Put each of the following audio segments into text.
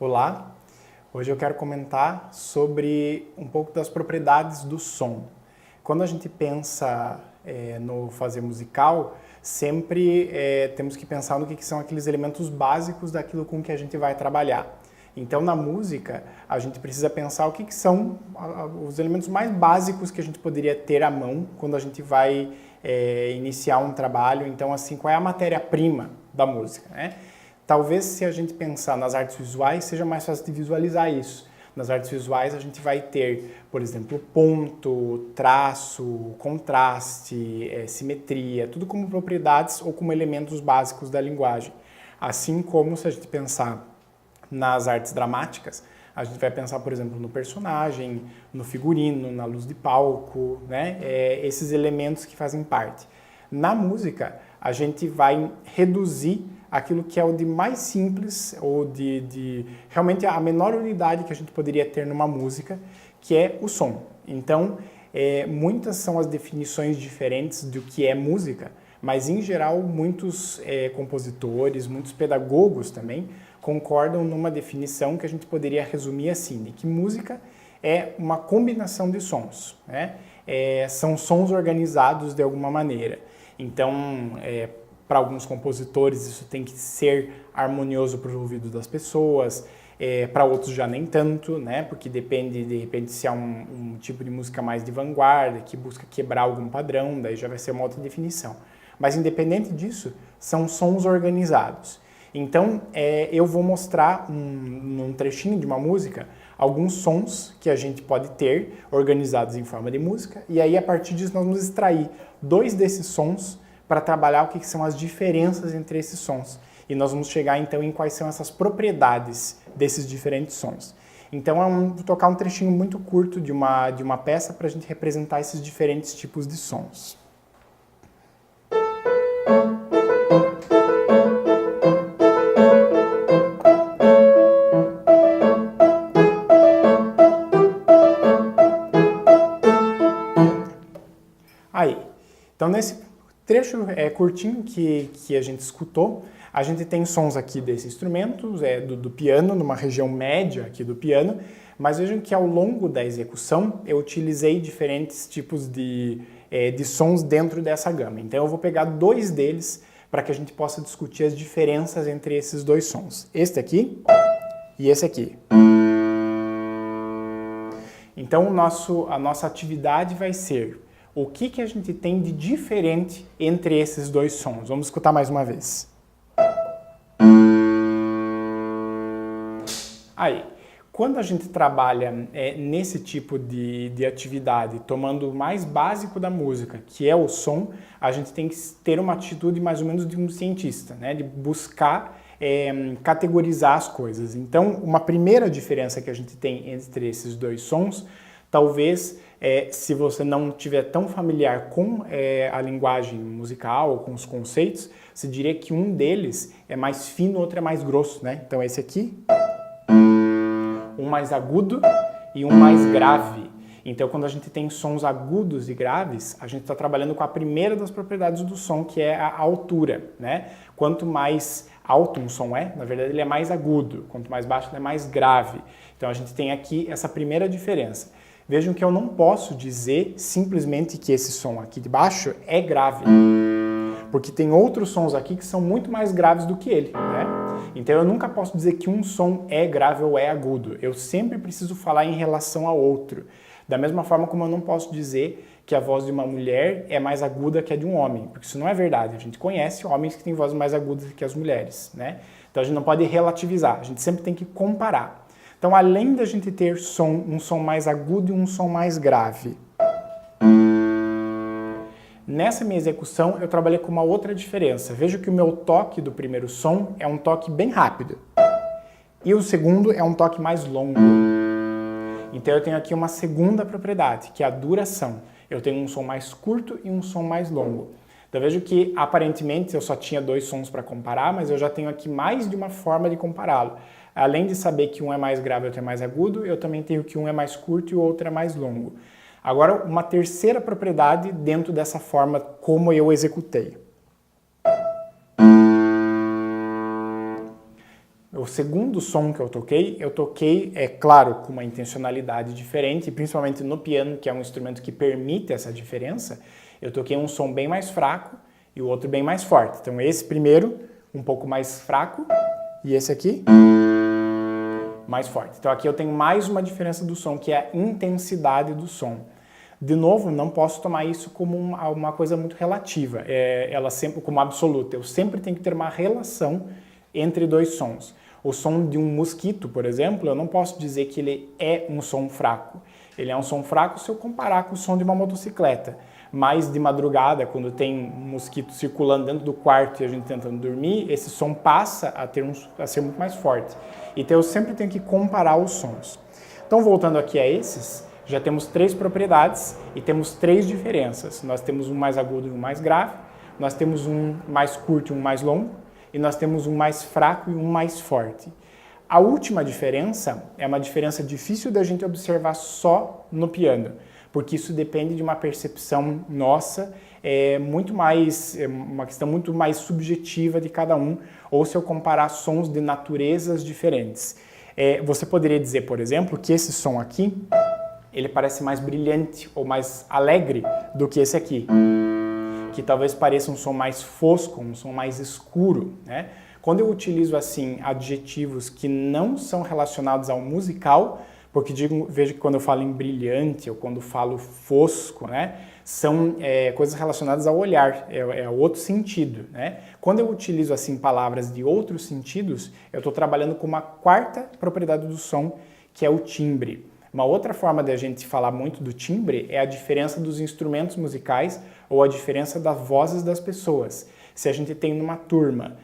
Olá, hoje eu quero comentar sobre um pouco das propriedades do som. Quando a gente pensa no fazer musical, sempre temos que pensar no que são aqueles elementos básicos daquilo com que a gente vai trabalhar. Então, na música, a gente precisa pensar o que são os elementos mais básicos que a gente poderia ter à mão quando a gente vai iniciar um trabalho. Então, assim, qual é a matéria-prima da música, né? Talvez, se a gente pensar nas artes visuais, seja mais fácil de visualizar isso. Nas artes visuais, a gente vai ter, por exemplo, ponto, traço, contraste, simetria, tudo como propriedades ou como elementos básicos da linguagem. Assim como, se a gente pensar nas artes dramáticas, a gente vai pensar, por exemplo, no personagem, no figurino, na luz de palco, né? Esses elementos que fazem parte. Na música, a gente vai reduzir aquilo que é o de mais simples, ou de realmente a menor unidade que a gente poderia ter numa música, que é o som. Então, muitas são as definições diferentes do que é música, mas em geral muitos compositores, muitos pedagogos também concordam numa definição que a gente poderia resumir assim, de que música é uma combinação de sons, né? São sons organizados de alguma maneira. Então, para alguns compositores isso tem que ser harmonioso para o ouvido das pessoas, para outros já nem tanto, né? Porque depende, de repente, se é um tipo de música mais de vanguarda, que busca quebrar algum padrão, daí já vai ser uma outra definição. Mas independente disso, são sons organizados. Então, eu vou mostrar num trechinho de uma música alguns sons que a gente pode ter organizados em forma de música, e aí a partir disso nós vamos extrair dois desses sons para trabalhar o que são as diferenças entre esses sons. E nós vamos chegar então em quais são essas propriedades desses diferentes sons. Então vou tocar um trechinho muito curto de uma peça para a gente representar esses diferentes tipos de sons. Aí, então nesse trecho curtinho que a gente escutou, a gente tem sons aqui desse instrumento, do piano, numa região média aqui do piano, mas vejam que ao longo da execução eu utilizei diferentes tipos de sons dentro dessa gama. Então eu vou pegar dois deles para que a gente possa discutir as diferenças entre esses dois sons. Este aqui e esse aqui. Então a nossa atividade vai ser o que a gente tem de diferente entre esses dois sons. Vamos escutar mais uma vez. Aí, quando a gente trabalha nesse tipo de atividade, tomando o mais básico da música, que é o som, a gente tem que ter uma atitude mais ou menos de um cientista, né? De buscar categorizar as coisas. Então, uma primeira diferença que a gente tem entre esses dois sons, talvez, se você não estiver tão familiar com a linguagem musical ou com os conceitos, você diria que um deles é mais fino, o outro é mais grosso, né? Então esse aqui, um mais agudo e um mais grave. Então quando a gente tem sons agudos e graves, a gente está trabalhando com a primeira das propriedades do som, que é a altura, né? Quanto mais alto um som na verdade ele é mais agudo, quanto mais baixo ele é mais grave. Então a gente tem aqui essa primeira diferença. Vejam que eu não posso dizer simplesmente que esse som aqui de baixo é grave, porque tem outros sons aqui que são muito mais graves do que ele, né? Então eu nunca posso dizer que um som é grave ou é agudo, eu sempre preciso falar em relação ao outro. Da mesma forma como eu não posso dizer que a voz de uma mulher é mais aguda que a de um homem, porque isso não é verdade. A gente conhece homens que têm vozes mais agudas que as mulheres, né? Então a gente não pode relativizar, a gente sempre tem que comparar. Então, além da gente ter um som mais agudo e um som mais grave, nessa minha execução eu trabalhei com uma outra diferença. Veja que o meu toque do primeiro som é um toque bem rápido e o segundo é um toque mais longo. Então eu tenho aqui uma segunda propriedade, que é a duração. Eu tenho um som mais curto e um som mais longo. Então vejo que aparentemente eu só tinha dois sons para comparar, mas eu já tenho aqui mais de uma forma de compará-lo. Além de saber que um é mais grave e outro é mais agudo, eu também tenho que um é mais curto e o outro é mais longo. Agora, uma terceira propriedade dentro dessa forma como eu executei. Eu o segundo som que eu toquei, é claro, com uma intencionalidade diferente, principalmente no piano, que é um instrumento que permite essa diferença, eu toquei um som bem mais fraco e o outro bem mais forte. Então esse primeiro, um pouco mais fraco, e esse aqui, mais forte. Então aqui eu tenho mais uma diferença do som, que é a intensidade do som. De novo, não posso tomar isso como uma coisa muito relativa, ela sempre como absoluta. Eu sempre tenho que ter uma relação entre dois sons. O som de um mosquito, por exemplo, eu não posso dizer que ele é um som fraco. Ele é um som fraco se eu comparar com o som de uma motocicleta. Mas de madrugada, quando tem um mosquito circulando dentro do quarto e a gente tentando dormir, esse som passa a ser muito mais forte. Então eu sempre tenho que comparar os sons. Então voltando aqui a esses, já temos 3 propriedades e temos 3 diferenças. Nós temos um mais agudo e um mais grave, nós temos um mais curto e um mais longo, e nós temos um mais fraco e um mais forte. A última diferença é uma diferença difícil da gente observar só no piano, porque isso depende de uma percepção nossa, uma questão muito mais subjetiva de cada um, ou se eu comparar sons de naturezas diferentes. Você poderia dizer, por exemplo, que esse som aqui, ele parece mais brilhante ou mais alegre do que esse aqui, que talvez pareça um som mais fosco, um som mais escuro, né? Quando eu utilizo assim adjetivos que não são relacionados ao musical, porque vejo que quando eu falo em brilhante ou quando falo fosco, né, são coisas relacionadas ao olhar, é outro sentido, né? Quando eu utilizo assim palavras de outros sentidos, eu estou trabalhando com uma quarta propriedade do som, que é o timbre. Uma outra forma de a gente falar muito do timbre é a diferença dos instrumentos musicais ou a diferença das vozes das pessoas. Se a gente tem numa turma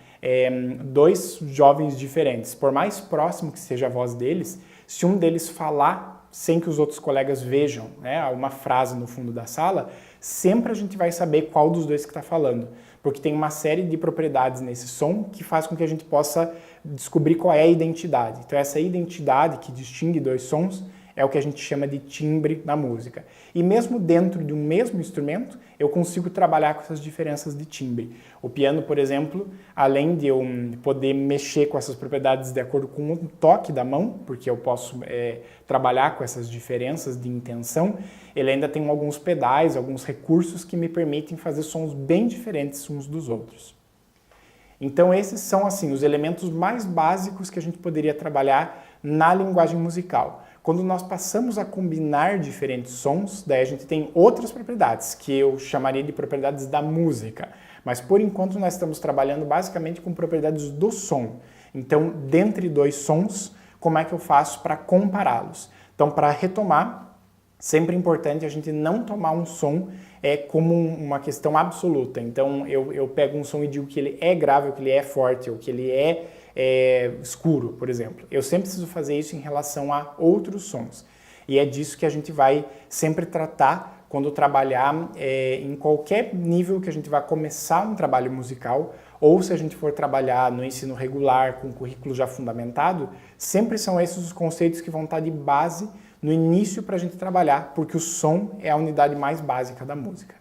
2 jovens diferentes, por mais próximo que seja a voz deles, se um deles falar sem que os outros colegas vejam, né, uma frase no fundo da sala, sempre a gente vai saber qual dos dois que está falando, porque tem uma série de propriedades nesse som que faz com que a gente possa descobrir qual é a identidade. Então essa identidade que distingue 2 sons é o que a gente chama de timbre na música. E mesmo dentro de um mesmo instrumento, eu consigo trabalhar com essas diferenças de timbre. O piano, por exemplo, além de eu poder mexer com essas propriedades de acordo com o toque da mão, porque eu posso trabalhar com essas diferenças de intenção, ele ainda tem alguns pedais, alguns recursos que me permitem fazer sons bem diferentes uns dos outros. Então esses são assim os elementos mais básicos que a gente poderia trabalhar na linguagem musical. Quando nós passamos a combinar diferentes sons, daí a gente tem outras propriedades, que eu chamaria de propriedades da música. Mas por enquanto nós estamos trabalhando basicamente com propriedades do som. Então, dentre 2 sons, como é que eu faço para compará-los? Então, para retomar, sempre é importante a gente não tomar um som como uma questão absoluta. Então, eu pego um som e digo que ele é grave, ou que ele é forte, ou que ele é escuro, por exemplo. Eu sempre preciso fazer isso em relação a outros sons. E é disso que a gente vai sempre tratar quando trabalhar em qualquer nível que a gente vai começar um trabalho musical, ou se a gente for trabalhar no ensino regular, com currículo já fundamentado, sempre são esses os conceitos que vão estar de base no início para a gente trabalhar, porque o som é a unidade mais básica da música.